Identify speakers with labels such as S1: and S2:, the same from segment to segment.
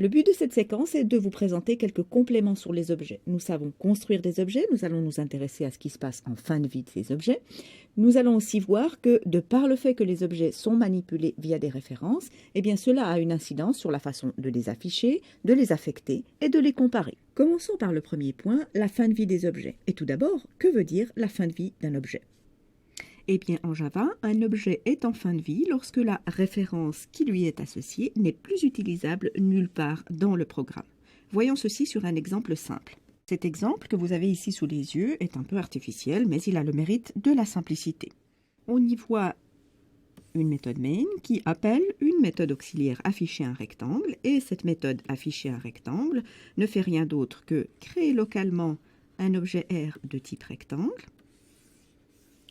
S1: Le but de cette séquence est de vous présenter quelques compléments sur les objets. Nous savons construire des objets, nous allons nous intéresser à ce qui se passe en fin de vie de ces objets. Nous allons aussi voir que, de par le fait que les objets sont manipulés via des références, eh bien cela a une incidence sur la façon de les afficher, de les affecter et de les comparer. Commençons par le premier point, la fin de vie des objets. Et tout d'abord, que veut dire la fin de vie d'un objet ? Eh bien, en Java, un objet est en fin de vie lorsque la référence qui lui est associée n'est plus utilisable nulle part dans le programme. Voyons ceci sur un exemple simple. Cet exemple que vous avez ici sous les yeux est un peu artificiel, mais il a le mérite de la simplicité. On y voit une méthode main qui appelle une méthode auxiliaire afficher un rectangle, et cette méthode afficher un rectangle ne fait rien d'autre que créer localement un objet R de type rectangle,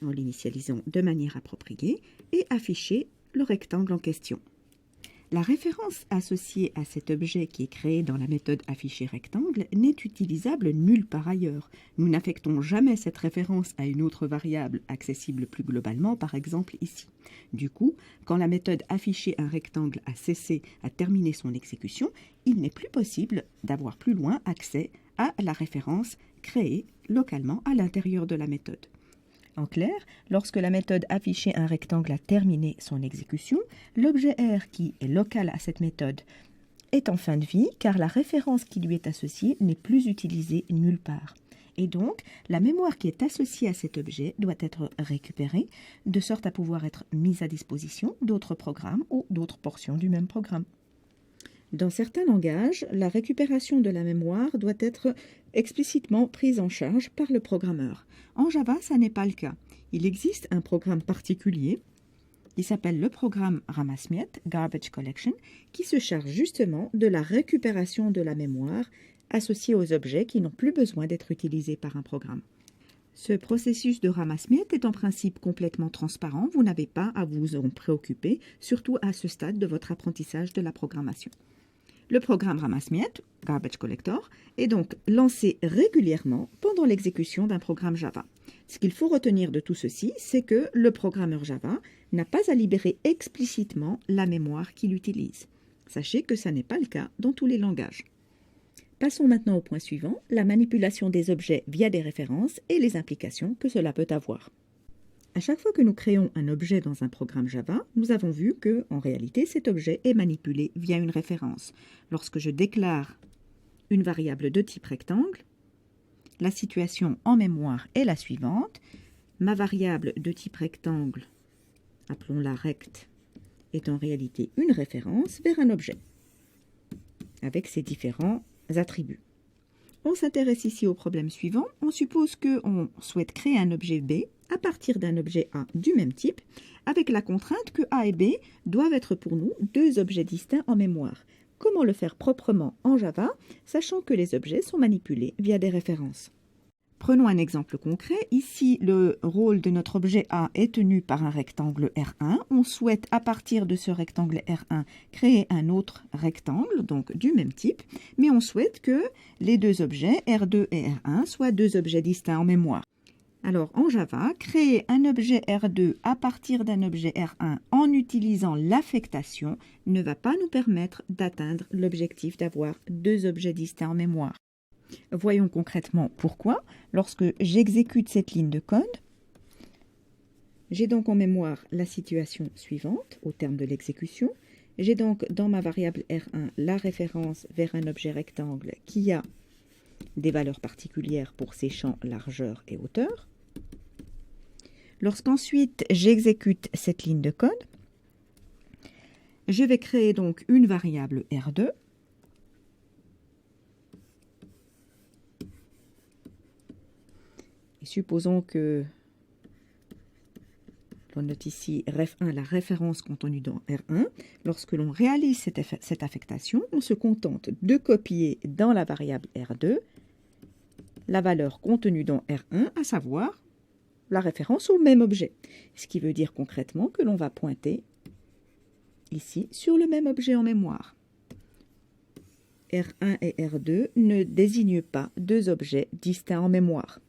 S1: en l'initialisant de manière appropriée, et afficher le rectangle en question. La référence associée à cet objet qui est créé dans la méthode afficher rectangle n'est utilisable nulle part ailleurs. Nous n'affectons jamais cette référence à une autre variable accessible plus globalement, par exemple ici. Du coup, quand la méthode afficher un rectangle a terminé son exécution, il n'est plus possible d'avoir plus loin accès à la référence créée localement à l'intérieur de la méthode. En clair, lorsque la méthode afficher un rectangle a terminé son exécution, l'objet R qui est local à cette méthode est en fin de vie car la référence qui lui est associée n'est plus utilisée nulle part. Et donc, la mémoire qui est associée à cet objet doit être récupérée de sorte à pouvoir être mise à disposition d'autres programmes ou d'autres portions du même programme. Dans certains langages, la récupération de la mémoire doit être explicitement prise en charge par le programmeur. En Java, ça n'est pas le cas. Il existe un programme particulier qui s'appelle le programme ramasse-miettes, Garbage Collection, qui se charge justement de la récupération de la mémoire associée aux objets qui n'ont plus besoin d'être utilisés par un programme. Ce processus de ramasse-miettes est en principe complètement transparent. Vous n'avez pas à vous en préoccuper, surtout à ce stade de votre apprentissage de la programmation. Le programme ramasse-miettes, Garbage Collector, est donc lancé régulièrement pendant l'exécution d'un programme Java. Ce qu'il faut retenir de tout ceci, c'est que le programmeur Java n'a pas à libérer explicitement la mémoire qu'il utilise. Sachez que ça n'est pas le cas dans tous les langages. Passons maintenant au point suivant, la manipulation des objets via des références et les implications que cela peut avoir. À chaque fois que nous créons un objet dans un programme Java, nous avons vu que, en réalité, cet objet est manipulé via une référence. Lorsque je déclare une variable de type rectangle, la situation en mémoire est la suivante. Ma variable de type rectangle, appelons-la rect, est en réalité une référence vers un objet, avec ses différents attributs. On s'intéresse ici au problème suivant. On suppose qu'on souhaite créer un objet B à partir d'un objet A du même type, avec la contrainte que A et B doivent être pour nous deux objets distincts en mémoire. Comment le faire proprement en Java, sachant que les objets sont manipulés via des références? Prenons un exemple concret. Ici, le rôle de notre objet A est tenu par un rectangle R1. On souhaite, à partir de ce rectangle R1, créer un autre rectangle, donc du même type, mais on souhaite que les deux objets, R2 et R1, soient deux objets distincts en mémoire. Alors, en Java, créer un objet R2 à partir d'un objet R1 en utilisant l'affectation ne va pas nous permettre d'atteindre l'objectif d'avoir deux objets distincts en mémoire. Voyons concrètement pourquoi. Lorsque j'exécute cette ligne de code, j'ai donc en mémoire la situation suivante au terme de l'exécution. J'ai donc dans ma variable R1 la référence vers un objet rectangle qui a des valeurs particulières pour ses champs largeur et hauteur. Lorsqu'ensuite j'exécute cette ligne de code, je vais créer donc une variable R2 et supposons que l'on note ici ref1 la référence contenue dans R1. Lorsque l'on réalise cette affectation, on se contente de copier dans la variable R2 la valeur contenue dans R1, à savoir la référence au même objet. Ce qui veut dire concrètement que l'on va pointer ici sur le même objet en mémoire. R1 et R2 ne désignent pas deux objets distincts en mémoire.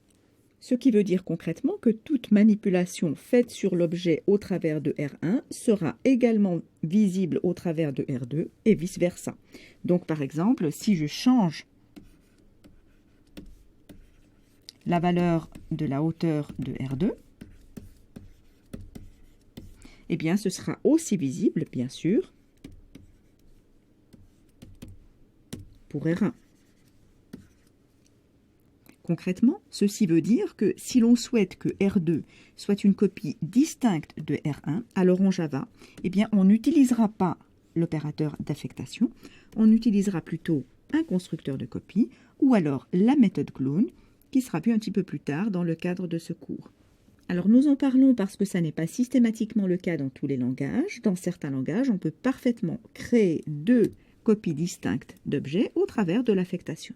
S1: Ce qui veut dire concrètement que toute manipulation faite sur l'objet au travers de R1 sera également visible au travers de R2 et vice-versa. Donc par exemple, si je change la valeur de la hauteur de R2, eh bien ce sera aussi visible, bien sûr, pour R1. Concrètement, ceci veut dire que si l'on souhaite que R2 soit une copie distincte de R1, alors en Java, eh bien, on n'utilisera pas l'opérateur d'affectation, on utilisera plutôt un constructeur de copie ou alors la méthode clone qui sera vue un petit peu plus tard dans le cadre de ce cours. Alors nous en parlons parce que ça n'est pas systématiquement le cas dans tous les langages. Dans certains langages, on peut parfaitement créer deux copies distinctes d'objets au travers de l'affectation.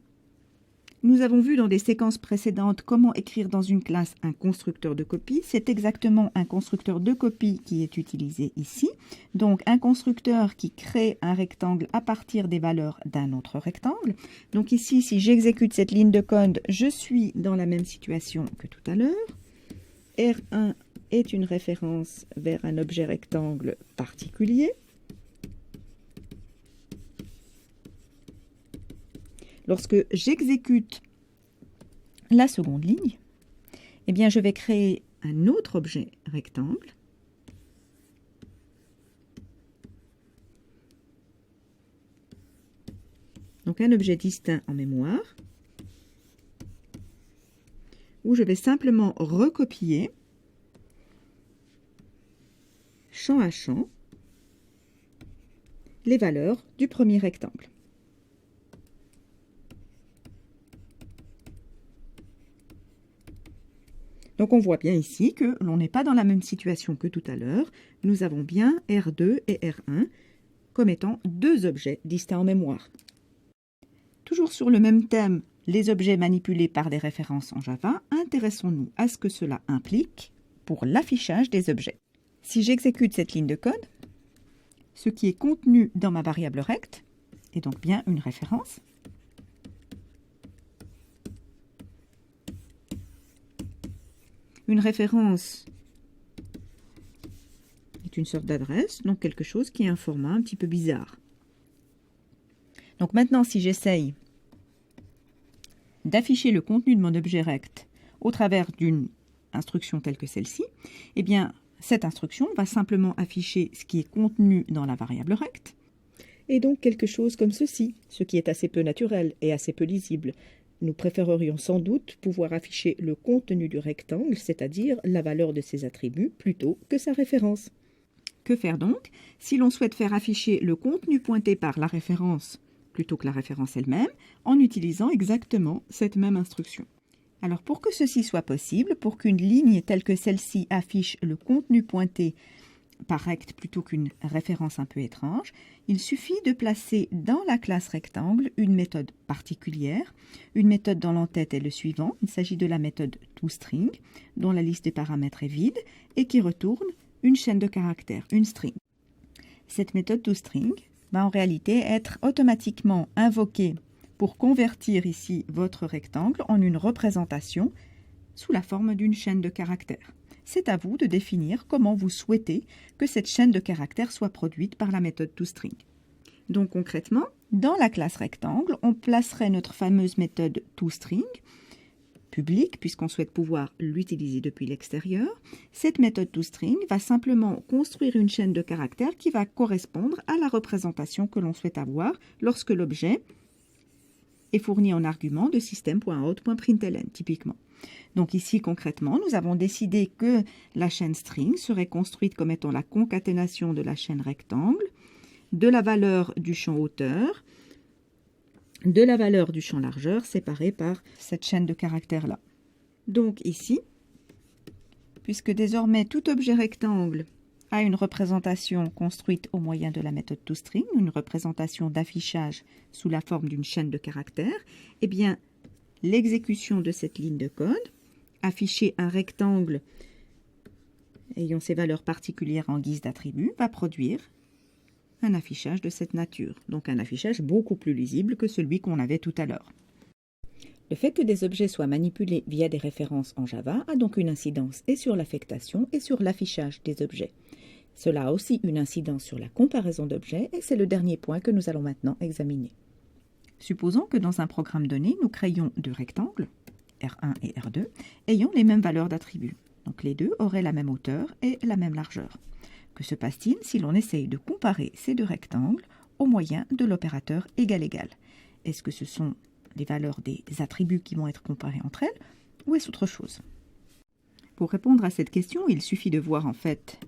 S1: Nous avons vu dans des séquences précédentes comment écrire dans une classe un constructeur de copie. C'est exactement un constructeur de copie qui est utilisé ici. Donc un constructeur qui crée un rectangle à partir des valeurs d'un autre rectangle. Donc ici, si j'exécute cette ligne de code, je suis dans la même situation que tout à l'heure. R1 est une référence vers un objet rectangle particulier. Lorsque j'exécute la seconde ligne, eh bien, je vais créer un autre objet rectangle. Donc, un objet distinct en mémoire, où je vais simplement recopier, champ à champ, les valeurs du premier rectangle. Donc on voit bien ici que l'on n'est pas dans la même situation que tout à l'heure. Nous avons bien R2 et R1 comme étant deux objets distincts en mémoire. Toujours sur le même thème, les objets manipulés par des références en Java, intéressons-nous à ce que cela implique pour l'affichage des objets. Si j'exécute cette ligne de code, ce qui est contenu dans ma variable rect est donc bien une référence. Une référence est une sorte d'adresse, donc quelque chose qui a un format un petit peu bizarre. Donc maintenant, si j'essaye d'afficher le contenu de mon objet rect au travers d'une instruction telle que celle-ci, eh bien, cette instruction va simplement afficher ce qui est contenu dans la variable rect, et donc quelque chose comme ceci, ce qui est assez peu naturel et assez peu lisible. Nous préférerions sans doute pouvoir afficher le contenu du rectangle, c'est-à-dire la valeur de ses attributs, plutôt que sa référence. Que faire donc si l'on souhaite faire afficher le contenu pointé par la référence plutôt que la référence elle-même, en utilisant exactement cette même instruction? Alors pour que ceci soit possible, pour qu'une ligne telle que celle-ci affiche le contenu pointé par rect plutôt qu'une référence un peu étrange, il suffit de placer dans la classe rectangle une méthode particulière. Une méthode dont l'entête est le suivant. Il s'agit de la méthode toString, dont la liste des paramètres est vide et qui retourne une chaîne de caractères, une string. Cette méthode toString va en réalité être automatiquement invoquée pour convertir ici votre rectangle en une représentation sous la forme d'une chaîne de caractères. C'est à vous de définir comment vous souhaitez que cette chaîne de caractères soit produite par la méthode toString. Donc concrètement, dans la classe rectangle, on placerait notre fameuse méthode toString, publique, puisqu'on souhaite pouvoir l'utiliser depuis l'extérieur. Cette méthode toString va simplement construire une chaîne de caractères qui va correspondre à la représentation que l'on souhaite avoir lorsque l'objet est fourni en argument de system.out.println, typiquement. Donc ici, concrètement, nous avons décidé que la chaîne string serait construite comme étant la concaténation de la chaîne rectangle, de la valeur du champ hauteur, de la valeur du champ largeur séparée par cette chaîne de caractères-là. Donc ici, puisque désormais tout objet rectangle a une représentation construite au moyen de la méthode toString, une représentation d'affichage sous la forme d'une chaîne de caractères, eh bien, l'exécution de cette ligne de code, afficher un rectangle ayant ses valeurs particulières en guise d'attribut, va produire un affichage de cette nature. Donc un affichage beaucoup plus lisible que celui qu'on avait tout à l'heure. Le fait que des objets soient manipulés via des références en Java a donc une incidence et sur l'affectation et sur l'affichage des objets. Cela a aussi une incidence sur la comparaison d'objets et c'est le dernier point que nous allons maintenant examiner. Supposons que dans un programme donné, nous créions deux rectangles, R1 et R2, ayant les mêmes valeurs d'attributs. Donc les deux auraient la même hauteur et la même largeur. Que se passe-t-il si l'on essaye de comparer ces deux rectangles au moyen de l'opérateur égal-égal? Est-ce que ce sont les valeurs des attributs qui vont être comparés entre elles ou est-ce autre chose? Pour répondre à cette question, il suffit de voir en fait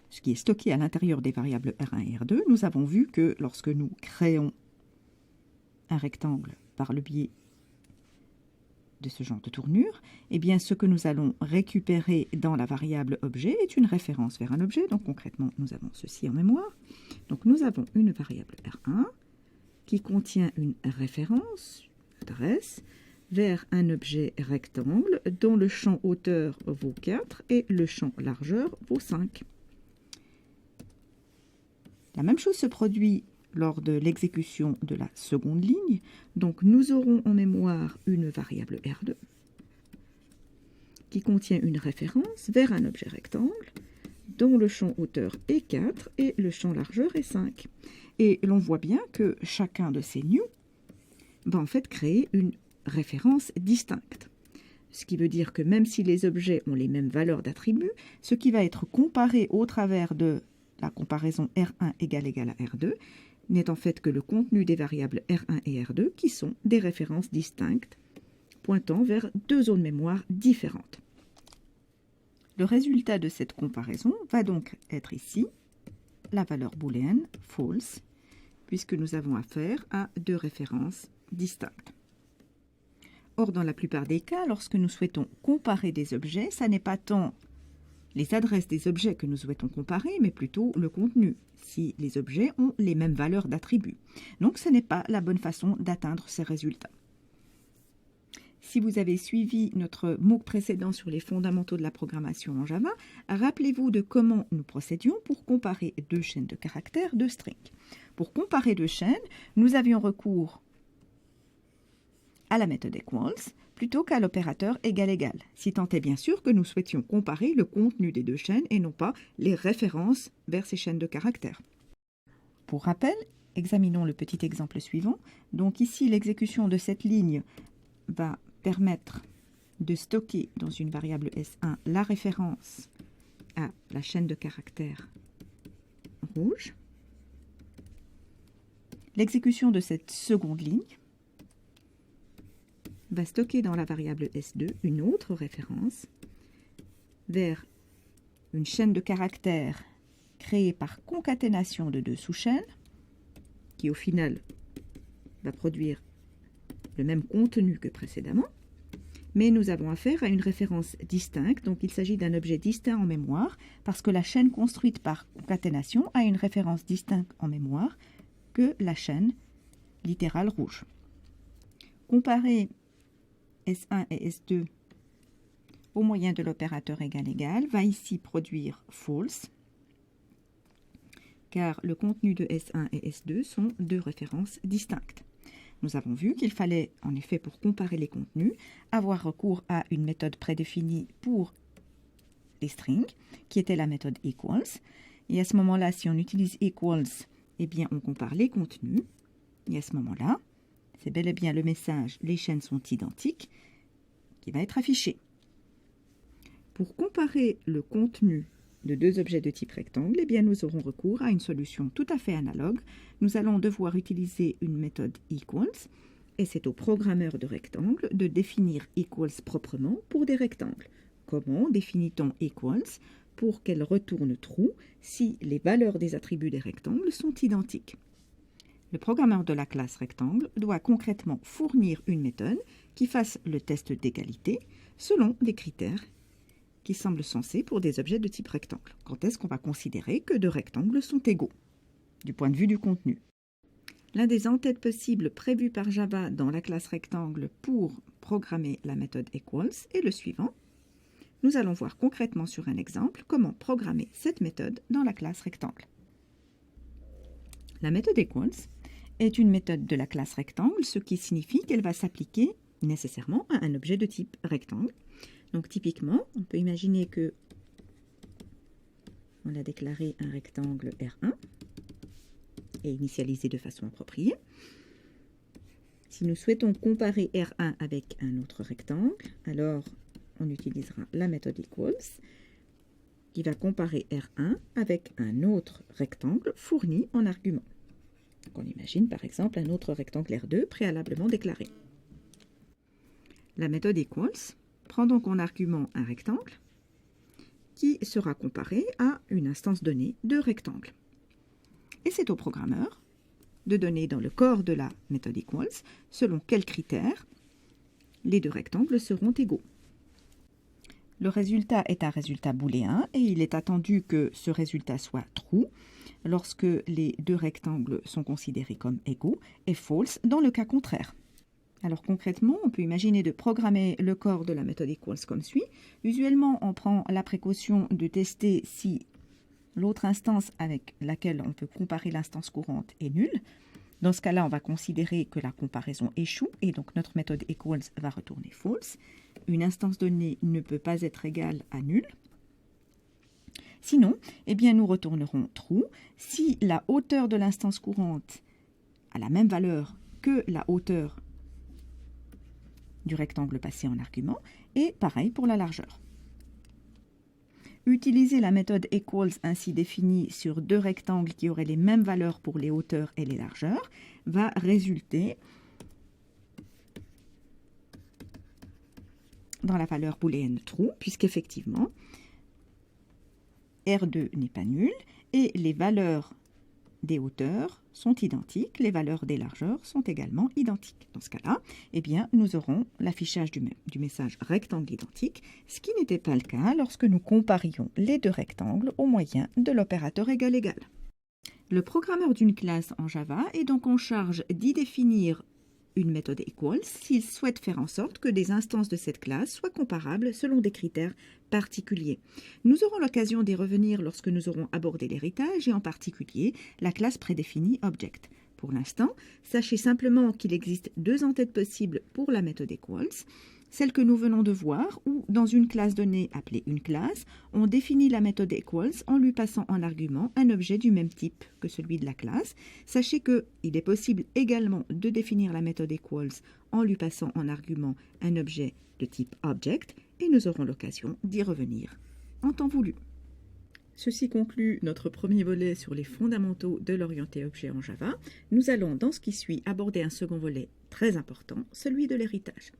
S1: ce qui est stocké à l'intérieur des variables R1 et R2. Nous avons vu que lorsque nous créons un rectangle par le biais de ce genre de tournure, eh bien ce que nous allons récupérer dans la variable objet est une référence vers un objet. Donc concrètement, nous avons ceci en mémoire. Donc nous avons une variable R1 qui contient une référence, adresse, vers un objet rectangle dont le champ hauteur vaut 4 et le champ largeur vaut 5. La même chose se produit lors de l'exécution de la seconde ligne. Donc nous aurons en mémoire une variable R2 qui contient une référence vers un objet rectangle dont le champ hauteur est 4 et le champ largeur est 5. Et l'on voit bien que chacun de ces new va en fait créer une référence distincte. Ce qui veut dire que même si les objets ont les mêmes valeurs d'attributs, ce qui va être comparé au travers de la comparaison R1 égale à R2 n'est en fait que le contenu des variables R1 et R2 qui sont des références distinctes pointant vers deux zones mémoire différentes. Le résultat de cette comparaison va donc être ici la valeur booléenne false, puisque nous avons affaire à deux références distinctes. Or, dans la plupart des cas, lorsque nous souhaitons comparer des objets, ça n'est pas tant les adresses des objets que nous souhaitons comparer, mais plutôt le contenu, si les objets ont les mêmes valeurs d'attributs. Donc, ce n'est pas la bonne façon d'atteindre ces résultats. Si vous avez suivi notre MOOC précédent sur les fondamentaux de la programmation en Java, rappelez-vous de comment nous procédions pour comparer deux chaînes de caractères de string. Pour comparer deux chaînes, nous avions recours à la méthode equals plutôt qu'à l'opérateur égal-égal, si tant est bien sûr que nous souhaitions comparer le contenu des deux chaînes et non pas les références vers ces chaînes de caractères. Pour rappel, examinons le petit exemple suivant. Donc ici, l'exécution de cette ligne va permettre de stocker dans une variable S1 la référence à la chaîne de caractères rouge. L'exécution de cette seconde ligne va stocker dans la variable S2 une autre référence vers une chaîne de caractères créée par concaténation de deux sous-chaînes qui au final va produire le même contenu que précédemment, mais nous avons affaire à une référence distincte, donc il s'agit d'un objet distinct en mémoire, parce que la chaîne construite par concaténation a une référence distincte en mémoire que la chaîne littérale rouge. Comparer S1 et S2 au moyen de l'opérateur égal-égal va ici produire false, car le contenu de S1 et S2 sont deux références distinctes. Nous avons vu qu'il fallait, en effet, pour comparer les contenus, avoir recours à une méthode prédéfinie pour les strings, qui était la méthode equals. Et à ce moment-là, si on utilise equals, eh bien, on compare les contenus. Et à ce moment-là, c'est bel et bien le message « les chaînes sont identiques » qui va être affiché. Pour comparer le contenu de deux objets de type rectangle, eh bien, nous aurons recours à une solution tout à fait analogue. Nous allons devoir utiliser une méthode equals, et c'est au programmeur de rectangle de définir equals proprement pour des rectangles. Comment définit-on equals? Pour qu'elle retourne true si les valeurs des attributs des rectangles sont identiques. Le programmeur de la classe rectangle doit concrètement fournir une méthode qui fasse le test d'égalité selon des critères qui semblent sensés pour des objets de type rectangle. Quand est-ce qu'on va considérer que deux rectangles sont égaux, du point de vue du contenu? L'un des en-têtes possibles prévus par Java dans la classe rectangle pour programmer la méthode equals est le suivant. Nous allons voir concrètement sur un exemple comment programmer cette méthode dans la classe rectangle. La méthode equals est une méthode de la classe rectangle, ce qui signifie qu'elle va s'appliquer nécessairement à un objet de type rectangle. Donc typiquement, on peut imaginer que on a déclaré un rectangle R1 et initialisé de façon appropriée. Si nous souhaitons comparer R1 avec un autre rectangle, alors on utilisera la méthode equals qui va comparer R1 avec un autre rectangle fourni en argument. Donc on imagine par exemple un autre rectangle R2 préalablement déclaré. La méthode equals prend donc en argument un rectangle qui sera comparé à une instance donnée de rectangle. Et c'est au programmeur de donner dans le corps de la méthode equals selon quels critères les deux rectangles seront égaux. Le résultat est un résultat booléen et il est attendu que ce résultat soit true lorsque les deux rectangles sont considérés comme égaux et false dans le cas contraire. Alors concrètement, on peut imaginer de programmer le corps de la méthode equals comme suit. Usuellement, on prend la précaution de tester si l'autre instance avec laquelle on peut comparer l'instance courante est nulle. Dans ce cas-là, on va considérer que la comparaison échoue et donc notre méthode equals va retourner false. Une instance donnée ne peut pas être égale à nulle. Sinon, eh bien, nous retournerons true si la hauteur de l'instance courante a la même valeur que la hauteur du rectangle passé en argument, et pareil pour la largeur. Utiliser la méthode equals ainsi définie sur deux rectangles qui auraient les mêmes valeurs pour les hauteurs et les largeurs va résulter dans la valeur booléenne true, puisqu'effectivement, R2 n'est pas nul, et les valeurs des hauteurs sont identiques, les valeurs des largeurs sont également identiques. Dans ce cas-là, eh bien, nous aurons l'affichage du message rectangle identique, ce qui n'était pas le cas lorsque nous comparions les deux rectangles au moyen de l'opérateur égal-égal. Le programmeur d'une classe en Java est donc en charge d'y définir une méthode equals s'il souhaite faire en sorte que des instances de cette classe soient comparables selon des critères particuliers. Nous aurons l'occasion d'y revenir lorsque nous aurons abordé l'héritage et en particulier la classe prédéfinie Object. Pour l'instant, sachez simplement qu'il existe deux entêtes possibles pour la méthode equals. Celle que nous venons de voir, où dans une classe donnée appelée une classe, on définit la méthode equals en lui passant en argument un objet du même type que celui de la classe. Sachez qu'il est possible également de définir la méthode equals en lui passant en argument un objet de type object, et nous aurons l'occasion d'y revenir en temps voulu. Ceci conclut notre premier volet sur les fondamentaux de l'orienté objet en Java. Nous allons, dans ce qui suit, aborder un second volet très important, celui de l'héritage.